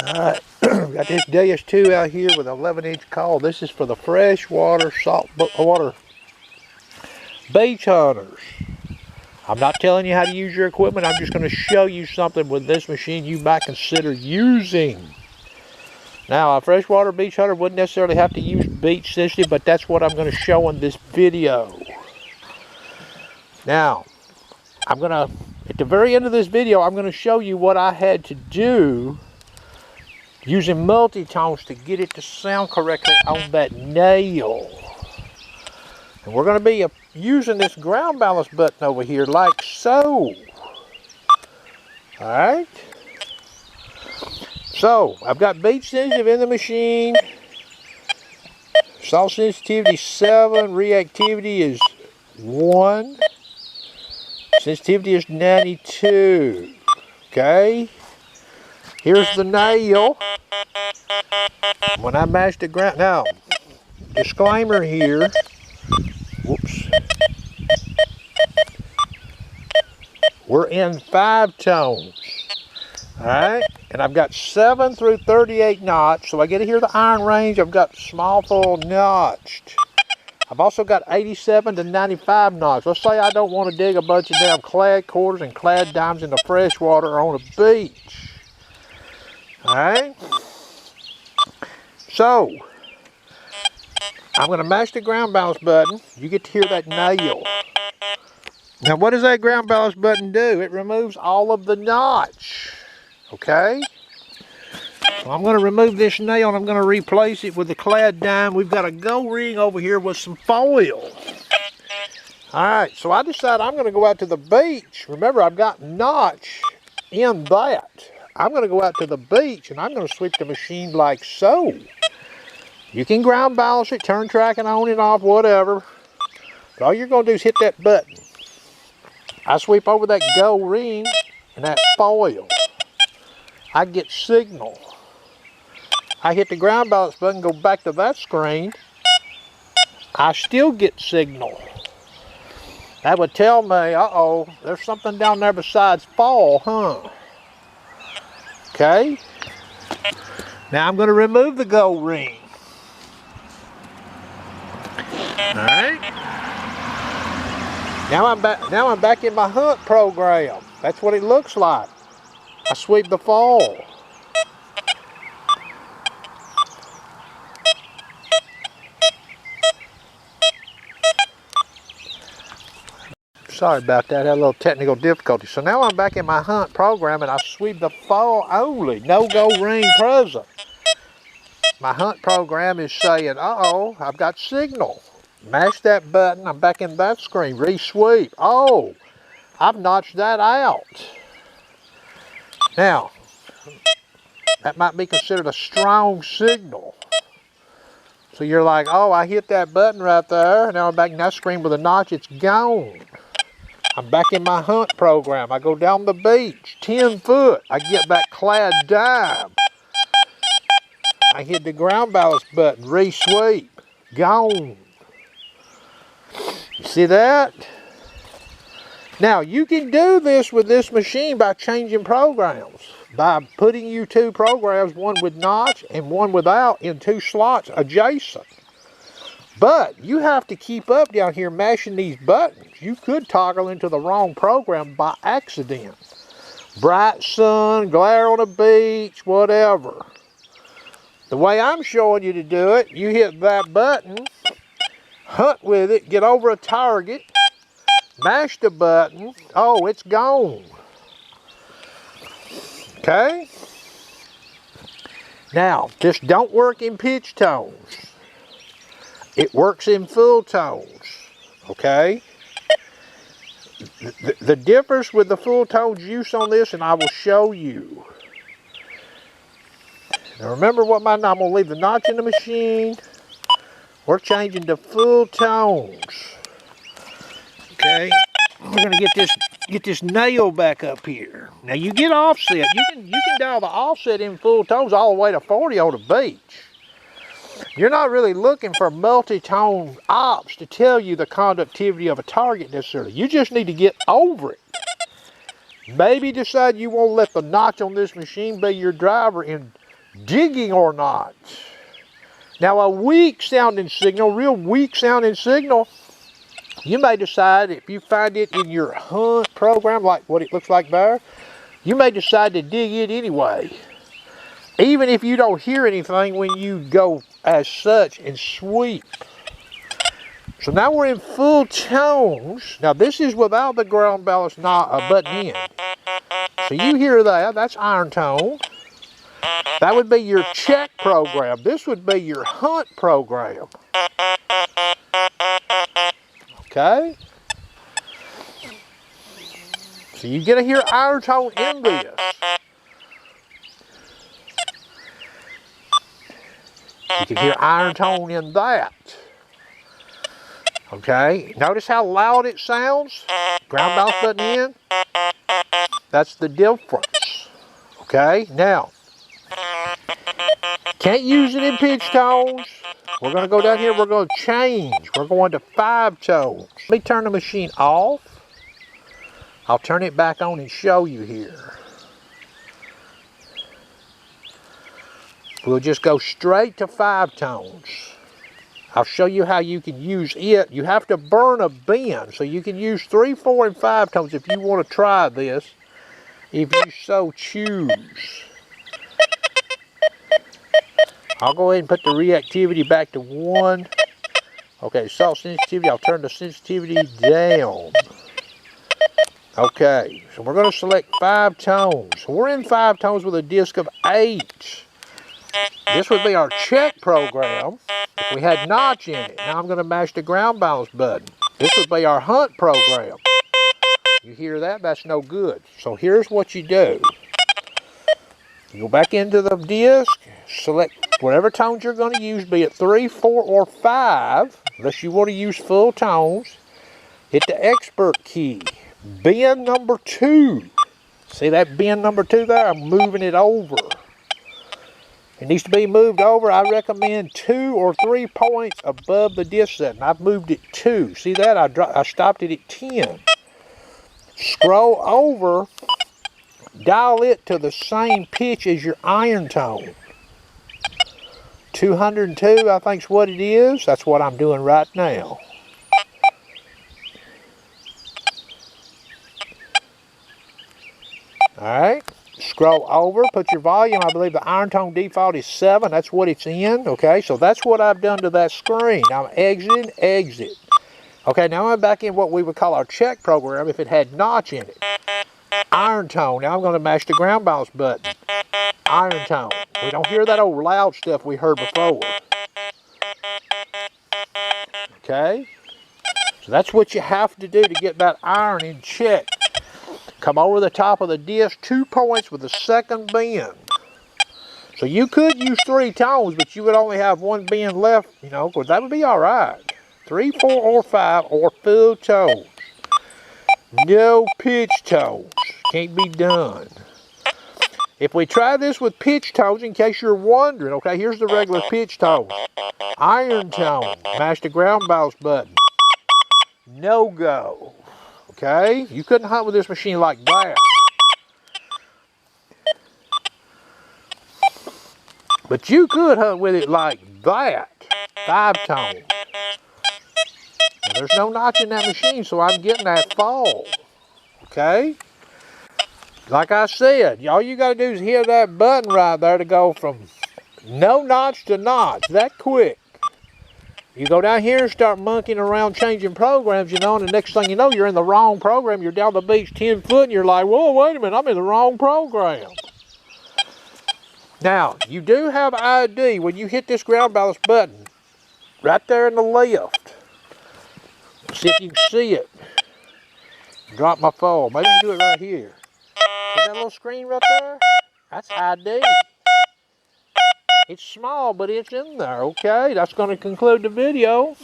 Alright, got this Deus 2 out here with an 11-inch call. This is for the freshwater, saltwater beach hunters. I'm not telling you how to use your equipment. I'm just going to show you something with this machine you might consider using. Now, a freshwater beach hunter wouldn't necessarily have to use beach sensitive, but that's what I'm going to show in this video. Now, at the very end of this video, I'm going to show you what I had to do using multi-tones to get it to sound correctly on that nail. And we're going to be using this ground balance button over here like so. Alright. So, I've got beach sensitive in the machine. Salt sensitivity 7. Reactivity is 1. Sensitivity is 92. Okay. Here's the nail. When I mash the ground, now, disclaimer here. Whoops. We're in 5 tones. Alright, and I've got 7 through 38 notch, so I get to hear the iron range. I've got small full notched. I've also got 87 to 95 notch. Let's say I don't want to dig a bunch of damn clad quarters and clad dimes in the freshwater or on a beach. Alright, so I'm going to mash the ground balance button. You get to hear that nail. Now, what does that ground balance button do? It removes all of the notch. Okay? So I'm going to remove this nail and I'm going to replace it with the clad dime. We've got a gold ring over here with some foil. Alright, so I decided I'm going to go out to the beach. Remember, I've got notch in that. I'm going to go out to the beach and I'm going to sweep the machine like so. You can ground balance it, turn tracking on and off, whatever. But all you're going to do is hit that button. I sweep over that gold ring and that foil. I get signal. I hit the ground balance button, go back to that screen. I still get signal. That would tell me, uh-oh, there's something down there besides fall, huh? Okay. Now I'm going to remove the gold ring. Alright. Now I'm back in my hunt program. That's what it looks like. I sweep the fall. Sorry about that, I had a little technical difficulty. So now I'm back in my hunt program and I sweep the fall only. No gold ring present. My hunt program is saying, uh-oh, I've got signal. Mash that button, I'm back in that screen, re-sweep. Oh, I've notched that out. Now, that might be considered a strong signal. So you're like, oh, I hit that button right there. Now I'm back in that screen with a notch, it's gone. I'm back in my hunt program. I go down the beach, 10 foot. I get back clad dime. I hit the ground balance button, re-sweep, gone. You see that? Now, you can do this with this machine by changing programs. By putting you 2 programs, one with notch and one without, in 2 slots adjacent. But you have to keep up down here mashing these buttons. You could toggle into the wrong program by accident. Bright sun, glare on a beach, whatever. The way I'm showing you to do it, you hit that button, hunt with it, get over a target, mash the button, oh, it's gone. Okay? Now, just don't work in pitch tones. It works in full tones, okay? The difference with the full tones use on this, and I will show you. Now remember what I'm going to leave the notch in the machine. We're changing to full tones. Okay, we're going to get this nail back up here. Now you get offset. You can dial the offset in full tones all the way to 40 on the beach. You're not really looking for multi-tone ops to tell you the conductivity of a target necessarily. You just need to get over it. Maybe decide you won't let the notch on this machine be your driver and digging or not. Now a weak sounding signal, real weak sounding signal, you may decide if you find it in your hunt program like what it looks like there, you may decide to dig it anyway. Even if you don't hear anything when you go as such and sweep. So now we're in full tones. Now this is without the ground balance button in. So you hear that, that's iron tone. That would be your check program. This would be your hunt program. Okay? So you get to hear iron tone in this. You can hear iron tone in that. Okay? Notice how loud it sounds? Ground balance button in. That's the difference. Okay? Now, can't use it in pitch tones. We're going to go down here, we're going to change. We're going to 5 tones. Let me turn the machine off. I'll turn it back on and show you here. We'll just go straight to 5 tones. I'll show you how you can use it. You have to burn a bend, so you can use 3, 4, and 5 tones if you want to try this, if you so choose. I'll go ahead and put the reactivity back to 1. Okay, salt sensitivity, I'll turn the sensitivity down. Okay, so we're going to select 5 tones. So we're in 5 tones with a disc of 8. This would be our check program if we had notch in it. Now I'm going to mash the ground balance button. This would be our hunt program. You hear that? That's no good. So here's what you do. You go back into the disc, select whatever tones you're going to use, be it 3, 4, or 5, unless you want to use full tones. Hit the expert key. Bend number 2. See that bend number 2 there? I'm moving it over. It needs to be moved over. I recommend 2 or 3 points above the disc setting. I've moved it 2. See that? I stopped it at 10. Scroll over. Dial it to the same pitch as your iron tone. 202, I think is what it is. That's what I'm doing right now. Alright, scroll over, put your volume. I believe the iron tone default is 7. That's what it's in. Okay, so that's what I've done to that screen. I'm exiting, exit. Okay, now I'm back in what we would call our check program if it had notch in it. Iron tone. Now I'm going to mash the ground balance button. Iron tone. We don't hear that old loud stuff we heard before. Okay? So that's what you have to do to get that iron in check. Come over the top of the disc, 2 points with the second bend. So you could use 3 tones, but you would only have 1 bend left, you know, because that would be all right. 3, 4, or 5, or full tones. No pitch tones. Can't be done. If we try this with pitch tones, in case you're wondering, okay, here's the regular pitch tone. Iron tone. Mash the ground balance button. No go. Okay? You couldn't hunt with this machine like that. But you could hunt with it like that. 5 tone. Now, there's no notch in that machine, so I'm getting that fall. Okay? Like I said, all you got to do is hit that button right there to go from no notch to notch. That quick. You go down here and start monkeying around changing programs, you know, and the next thing you know, you're in the wrong program. You're down the beach 10 foot and you're like, whoa, wait a minute, I'm in the wrong program. Now, you do have ID when you hit this ground balance button right there in the left. See if you can see it. Drop my phone. Maybe I can do it right here. See that little screen right there? That's ID. It's small, but it's in there, okay? That's going to conclude the video.